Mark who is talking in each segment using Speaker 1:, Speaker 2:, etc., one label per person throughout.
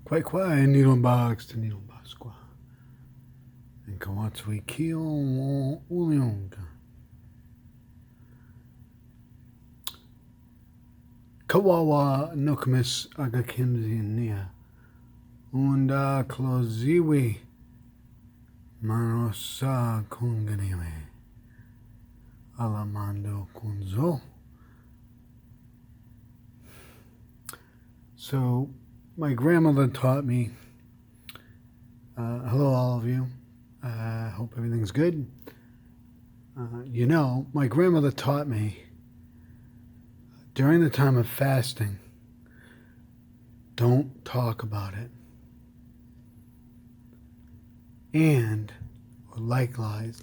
Speaker 1: Kwai nilo box to nilo basqua. And kawatsui kio ulionga. Kawawa nokamis agakimzi nia. Unda kloziwi. Manosa kunganiwe. Alamando kunzo. So, my grandmother taught me, hello all of you, hope everything's good. My grandmother taught me during the time of fasting, don't talk about it. And likewise,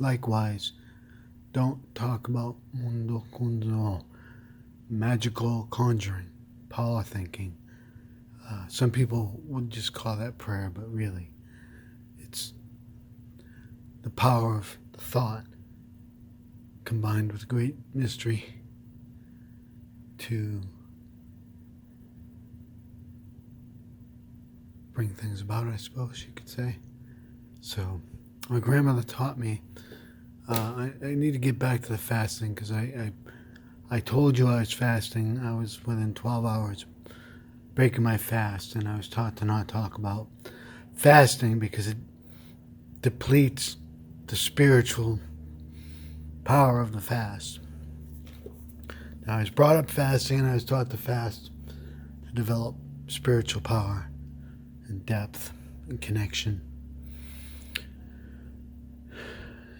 Speaker 1: don't talk about mundo kunzo, magical conjuring, power thinking. Some people would just call that prayer, but really, it's the power of the thought combined with great mystery to bring things about, I suppose you could say. So, my grandmother taught me, I need to get back to the fasting because I told you I was fasting. I was within 12 hours breaking my fast, and I was taught to not talk about fasting because it depletes the spiritual power of the fast. Now, I was brought up fasting, and I was taught to fast to develop spiritual power and depth and connection,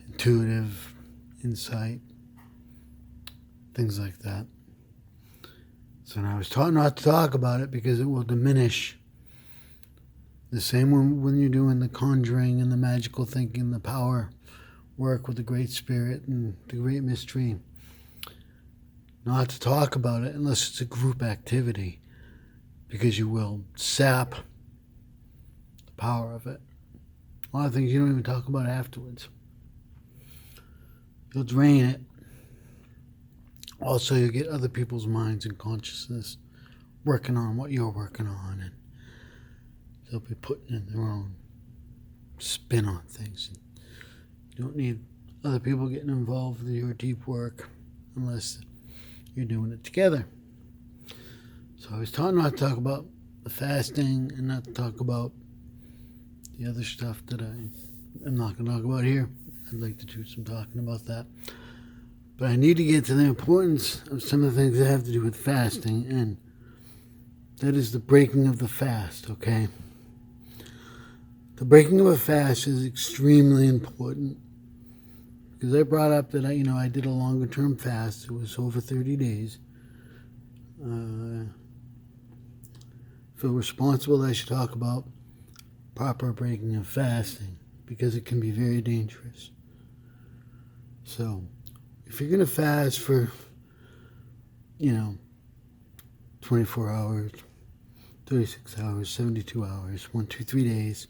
Speaker 1: intuitive insight, things like that. So now I was taught not to talk about it because it will diminish. The same when you're doing the conjuring and the magical thinking, the power work with the Great Spirit and the Great Mystery. Not to talk about it unless it's a group activity, because you will sap the power of it. A lot of things you don't even talk about afterwards. You'll drain it. Also, you get other people's minds and consciousness working on what you're working on, and they'll be putting in their own spin on things. You don't need other people getting involved with your deep work unless you're doing it together. So I was taught not to talk about the fasting and not to talk about the other stuff that I'm not going to talk about here. I'd like to do some talking about that. But I need to get to the importance of some of the things that have to do with fasting, and that is the breaking of the fast, okay? The breaking of a fast is extremely important because I brought up that I did a longer term fast. It was over 30 days. I feel responsible that I should talk about proper breaking of fasting because it can be very dangerous. So, if you're going to fast for, 24 hours, 36 hours, 72 hours, 1, 2, 3 days,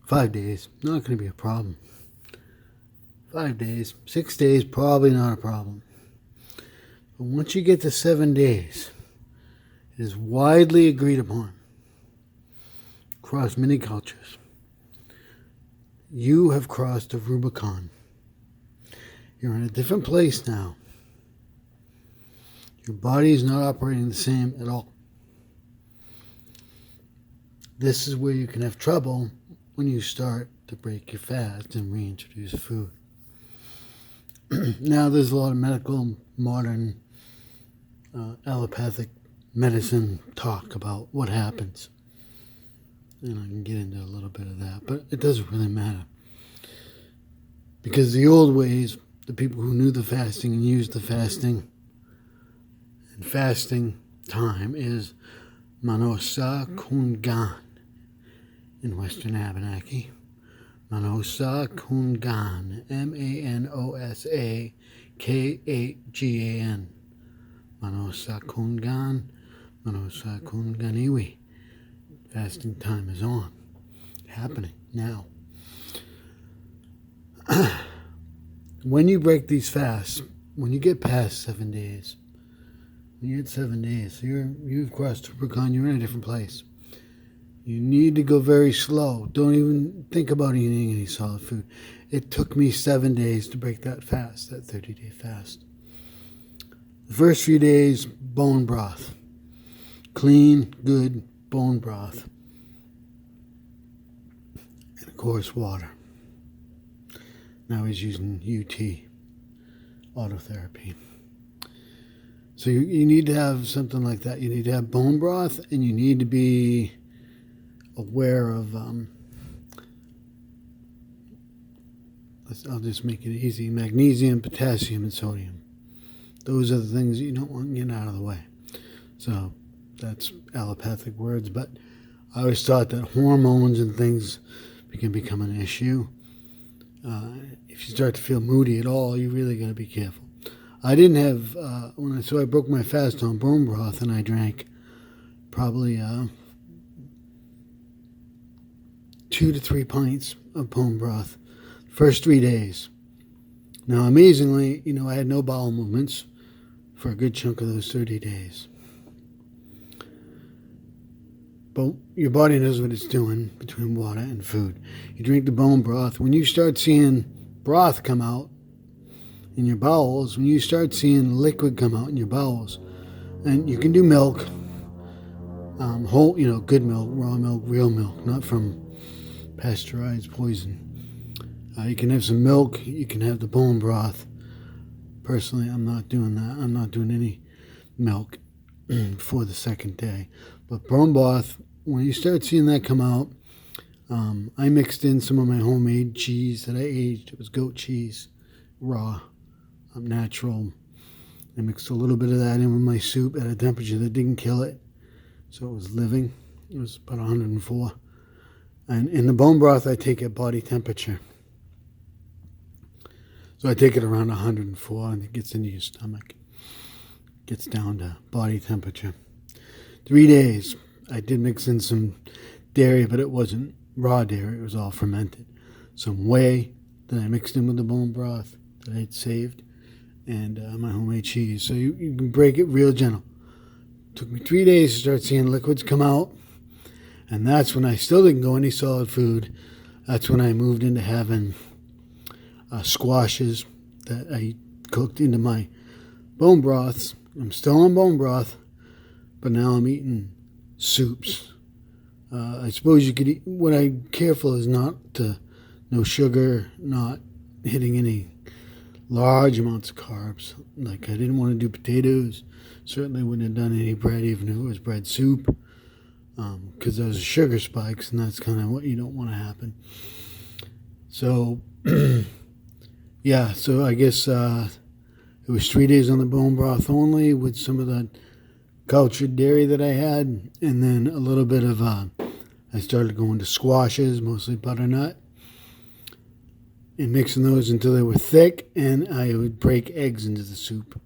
Speaker 1: 5 days, not going to be a problem. 5 days, 6 days, probably not a problem. But once you get to 7 days, it is widely agreed upon across many cultures. You have crossed a Rubicon. You're in a different place now. Your body is not operating the same at all. This is where you can have trouble when you start to break your fast and reintroduce food. Now there's a lot of medical, modern, allopathic medicine talk about what happens. And I can get into a little bit of that, but it doesn't really matter. Because the old ways, the people who knew the fasting and used the fasting, and fasting time is Manosa Kungan in Western Abenaki. Manosa Kungan, Manosakaghan. Manosa Kungan, Manosa Kunganiwi. Fasting time is on, happening now. When you break these fasts, when you get past 7 days, You had 7 days. So you've crossed Rubicon. You're in a different place. You need to go very slow. Don't even think about eating any solid food. It took me 7 days to break that fast, that 30-day fast. The first few days, bone broth. Clean, good bone broth. And of course, water. Now he's using UT, autotherapy. So you need to have something like that. You need to have bone broth, and you need to be aware of, I'll just make it easy, magnesium, potassium, and sodium. Those are the things you don't want to get out of the way. So that's allopathic words, but I always thought that hormones and things can become an issue. If you start to feel moody at all, you really got to be careful. I didn't have, so I broke my fast on bone broth, and I drank probably 2 to 3 pints of bone broth first 3 days. Now, amazingly, I had no bowel movements for a good chunk of those 30 days. But your body knows what it's doing between water and food. You drink the bone broth. When you start seeing broth come out in your bowels, when you start seeing liquid come out in your bowels, and you can do milk, whole, good milk, raw milk, real milk, not from pasteurized poison. You can have some milk. You can have the bone broth. Personally, I'm not doing that. I'm not doing any milk for the second day. But bone broth, when you start seeing that come out, I mixed in some of my homemade cheese that I aged. It was goat cheese, raw, natural. I mixed a little bit of that in with my soup at a temperature that didn't kill it. So it was living. It was about 104. And in the bone broth, I take at body temperature. So I take it around 104, and it gets into your stomach. Gets down to body temperature. 3 days, I did mix in some dairy, but it wasn't raw dairy. It was all fermented. Some whey that I mixed in with the bone broth that I'd saved, and my homemade cheese. So you can break it real gentle. Took me 3 days to start seeing liquids come out, and that's when I still didn't go any solid food. That's when I moved into having squashes that I cooked into my bone broths. I'm still on bone broth, but now I'm eating soups. I suppose you could eat, what I'm careful is no sugar, not hitting any large amounts of carbs. Like I didn't want to do potatoes. Certainly wouldn't have done any bread, even if it was bread soup, because those are sugar spikes, and that's kind of what you don't want to happen. So, yeah, so I guess it was 3 days on the bone broth only with some of the cultured dairy that I had, and then a little bit of, I started going to squashes, mostly butternut, and mixing those until they were thick, and I would break eggs into the soup.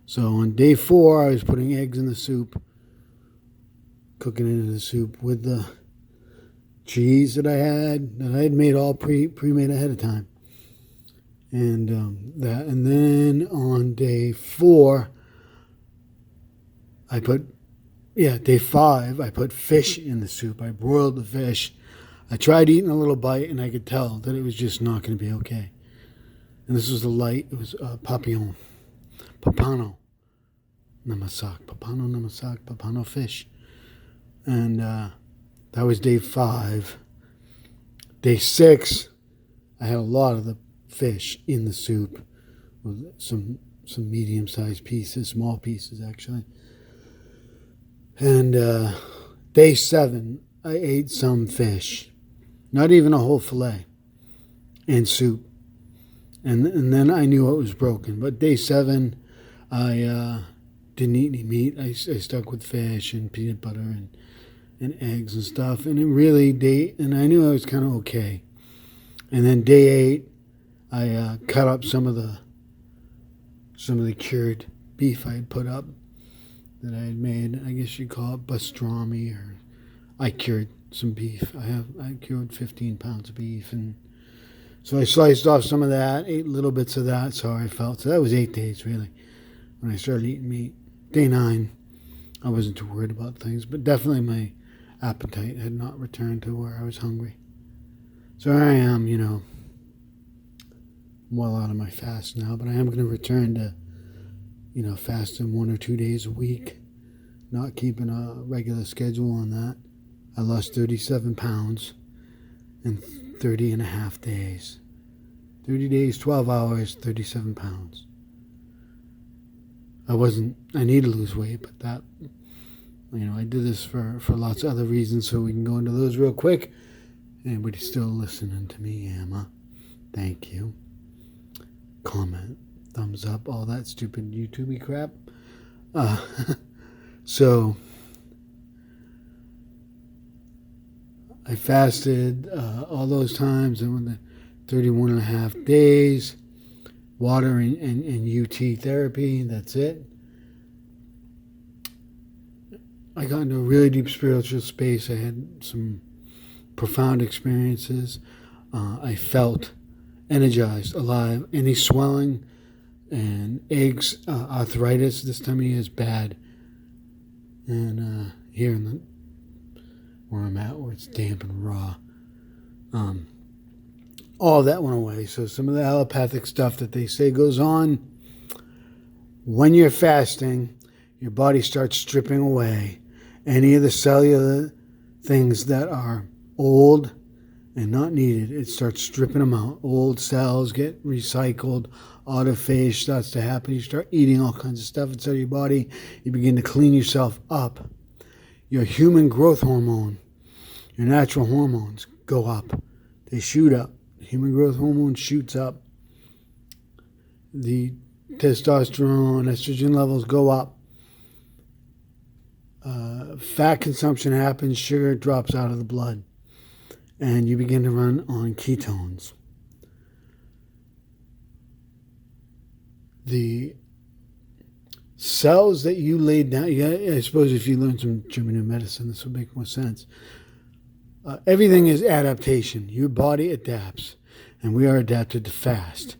Speaker 1: So on day 4, I was putting eggs in the soup, cooking into the soup with the cheese that I had made all pre-made ahead of time. And and then on day 4, day 5, I put fish in the soup. I broiled the fish. I tried eating a little bite, and I could tell that it was just not going to be okay. And this was it was papano namasak fish. And that was day 5. Day 6, I had a lot of the fish in the soup with some medium-sized pieces, small pieces actually. And day 7, I ate some fish, not even a whole fillet, and soup. And then I knew it was broken. But day 7, I didn't eat any meat. I stuck with fish and peanut butter and eggs and stuff. And it really, and I knew I was kind of okay. And then day 8, I cut up some of the cured beef I had put up that I had made. I guess you'd call it pastrami, or I cured some beef. I cured 15 pounds of beef, and so I sliced off some of that, ate little bits of that, so I felt. So that was 8 days really when I started eating meat. day 9, I wasn't too worried about things, but definitely my appetite had not returned to where I was hungry. So I am, well out of my fast now, but I am going to return to, fasting 1 or 2 days a week, not keeping a regular schedule on that. I lost 37 pounds in 30 and a half days. 30 days, 12 hours, 37 pounds. I need to lose weight, but that, I did this for lots of other reasons, so we can go into those real quick. Anybody still listening to me, Emma? Thank you. Comment, thumbs up, all that stupid YouTube-y crap. So, I fasted all those times, and when the 31 and a half days, water and UT therapy, that's it. I got into a really deep spiritual space. I had some profound experiences. I felt energized, alive. Any swelling and aches, arthritis this time of year is bad. And here where I'm at, where it's damp and raw, all that went away. So some of the allopathic stuff that they say goes on when you're fasting, your body starts stripping away any of the cellular things that are old and not needed. It starts stripping them out. Old cells get recycled. Autophagy starts to happen. You start eating all kinds of stuff inside your body. You begin to clean yourself up. Your human growth hormone, your natural hormones go up. They shoot up. Human growth hormone shoots up. The testosterone, estrogen levels go up. Fat consumption happens. Sugar drops out of the blood. And you begin to run on ketones. The cells that you laid down, I suppose if you learn some German medicine, this would make more sense. Everything is adaptation. Your body adapts, and we are adapted to fast.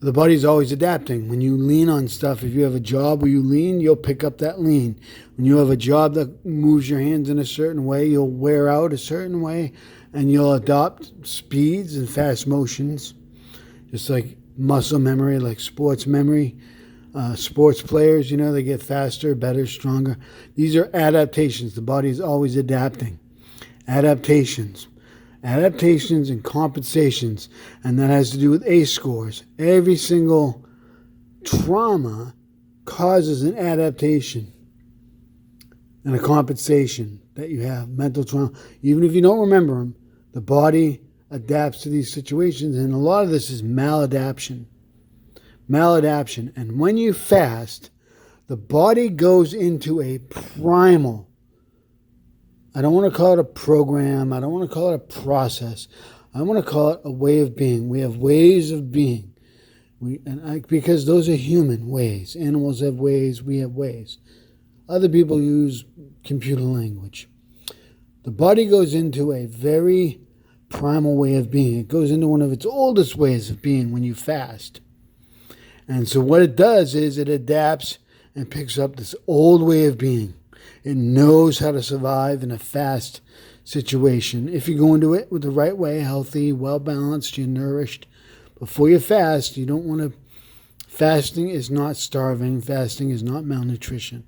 Speaker 1: The body's always adapting. When you lean on stuff, if you have a job where you lean, you'll pick up that lean. When you have a job that moves your hands in a certain way, you'll wear out a certain way, and you'll adopt speeds and fast motions, just like muscle memory, like sports memory. Sports players, they get faster, better, stronger. These are adaptations. The body is always adapting. Adaptations and compensations, and that has to do with ACE scores. Every single trauma causes an adaptation and a compensation that you have. Mental trauma, even if you don't remember them, the body adapts to these situations, and a lot of this is maladaptation. And when you fast, the body goes into a primal, I don't want to call it a program. I don't want to call it a process. I want to call it a way of being. We have ways of being. Because those are human ways. Animals have ways. We have ways. Other people use computer language. The body goes into a very primal way of being. It goes into one of its oldest ways of being when you fast. And so what it does is it adapts and picks up this old way of being. It knows how to survive in a fast situation. If you go into it with the right way, healthy, well-balanced, you're nourished. Before you fast, you don't want to... Fasting is not starving. Fasting is not malnutrition.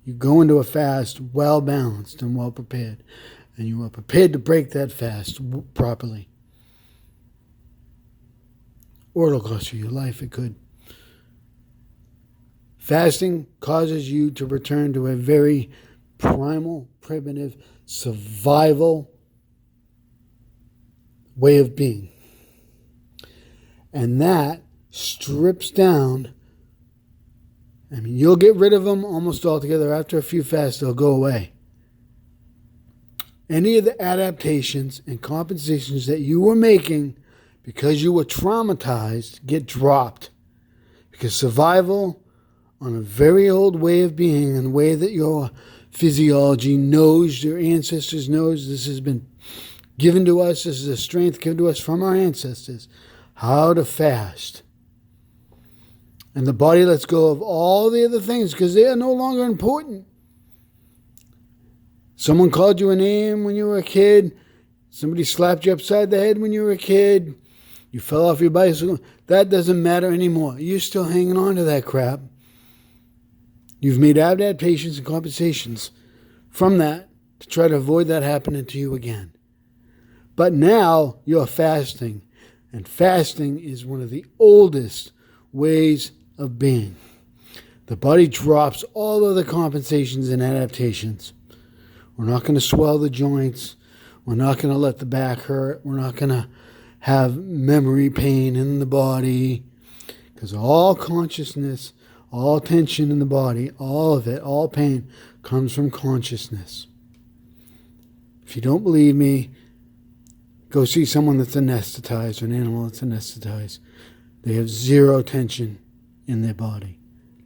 Speaker 1: You go into a fast well-balanced and well-prepared. And you are prepared to break that fast properly. Or it'll cost you your life. It could. Fasting causes you to return to a very primal, primitive, survival way of being. And that strips down. You'll get rid of them almost altogether. After a few fasts, they'll go away. Any of the adaptations and compensations that you were making because you were traumatized get dropped. Because survival on a very old way of being, and way that your physiology knows, your ancestors knows, this has been given to us, this is a strength given to us from our ancestors, how to fast. And the body lets go of all the other things because they are no longer important. Someone called you a name when you were a kid. Somebody slapped you upside the head when you were a kid. You fell off your bicycle. That doesn't matter anymore. You're still hanging on to that crap. You've made adaptations and compensations from that to try to avoid that happening to you again. But now you're fasting. And fasting is one of the oldest ways of being. The body drops all other compensations and adaptations. We're not going to swell the joints. We're not going to let the back hurt. We're not going to have memory pain in the body. Because all consciousness, all tension in the body, all of it, all pain comes from consciousness. If you don't believe me, go see someone that's anesthetized or an animal that's anesthetized. They have zero tension in their body.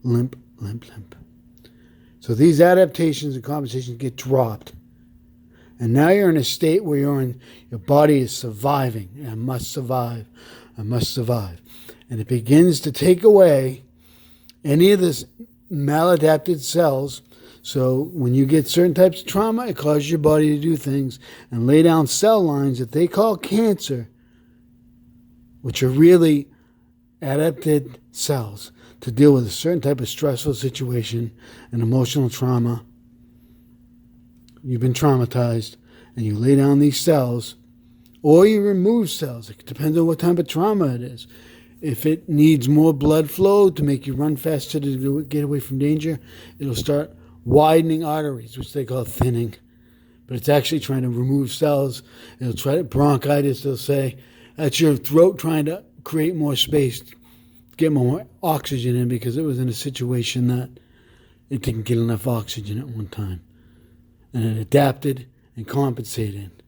Speaker 1: Limp, limp, limp. So these adaptations and compensations get dropped. And now you're in a state where your body is surviving. I must survive. I must survive. And it begins to take away any of this maladapted cells. So when you get certain types of trauma, it causes your body to do things and lay down cell lines that they call cancer, which are really adapted cells to deal with a certain type of stressful situation and emotional trauma. You've been traumatized, and you lay down these cells, or you remove cells. It depends on what type of trauma it is. If it needs more blood flow to make you run faster to get away from danger, it'll start widening arteries, which they call thinning. But it's actually trying to remove cells. It'll try to bronchitis, they'll say. That's your throat trying to create more space, get more oxygen in, because it was in a situation that it didn't get enough oxygen at one time. And it adapted and compensated.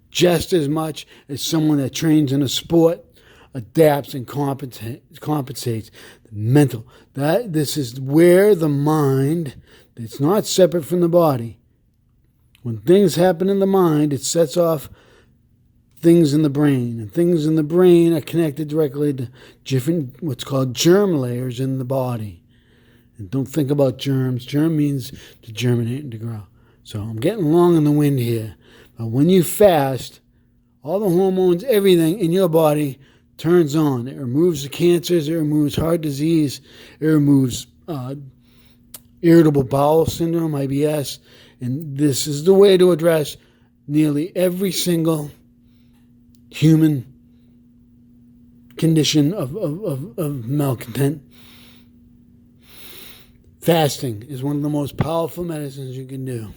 Speaker 1: Just as much as someone that trains in a sport adapts and compensates. The mental. This is where the mind, it's not separate from the body. When things happen in the mind, it sets off things in the brain. And things in the brain are connected directly to different, what's called germ layers in the body. And don't think about germs. Germ means to germinate and to grow. So I'm getting long in the wind here. But when you fast, all the hormones, everything in your body turns on. It removes the cancers. It removes heart disease. It removes irritable bowel syndrome, IBS. And this is the way to address nearly every single human condition of malcontent. Fasting is one of the most powerful medicines you can do.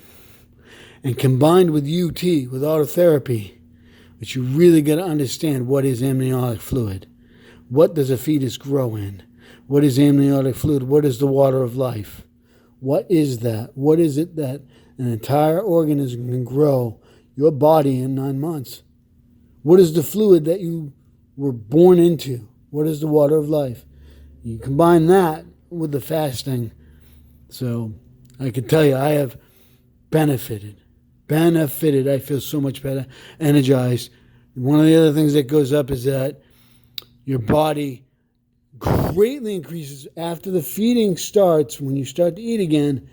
Speaker 1: And combined with UT, with autotherapy, which you really got to understand what is amniotic fluid. What does a fetus grow in? What is amniotic fluid? What is the water of life? What is that? What is it that an entire organism can grow your body in 9 months? What is the fluid that you were born into? What is the water of life? You combine that with the fasting. So I can tell you, I have benefited. I feel so much better, energized. One of the other things that goes up is that your body greatly increases after the feeding starts. When you start to eat again,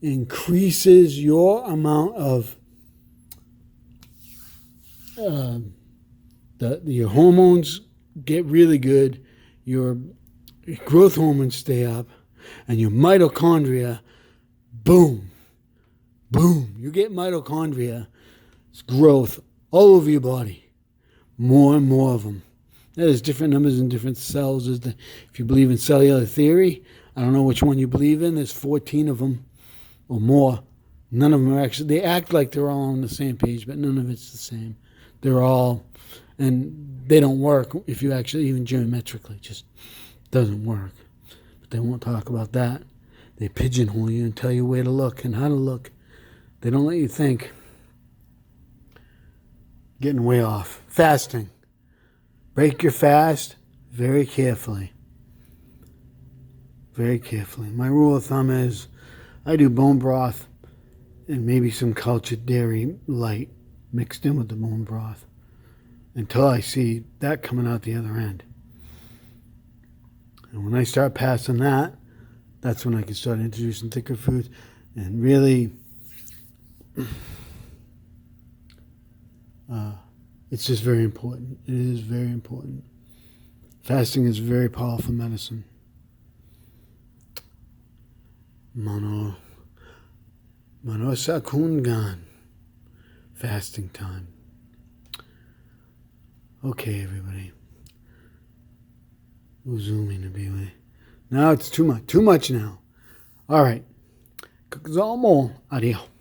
Speaker 1: increases your amount of your hormones get really good. Your growth hormones stay up, and your mitochondria, boom. Boom, you get mitochondria, it's growth all over your body. More and more of them. There's different numbers in different cells. If you believe in cellular theory, I don't know which one you believe in. There's 14 of them or more. None of them are actually, they act like they're all on the same page, but none of it's the same. They're all, and they don't work if you actually, even geometrically, just doesn't work. But they won't talk about that. They pigeonhole you and tell you where to look and how to look. They don't let you think. Getting way off. Fasting. Break your fast very carefully. Very carefully. My rule of thumb is I do bone broth and maybe some cultured dairy light mixed in with the bone broth until I see that coming out the other end. And when I start passing that, that's when I can start introducing thicker foods. And really, it's just very important. It is very important. Fasting is very powerful medicine. Mano Sakungan. Fasting time. Okay, everybody. Uzumi Nabiwe. Now it's too much. Too much now. All right. Kakazomo. Adios.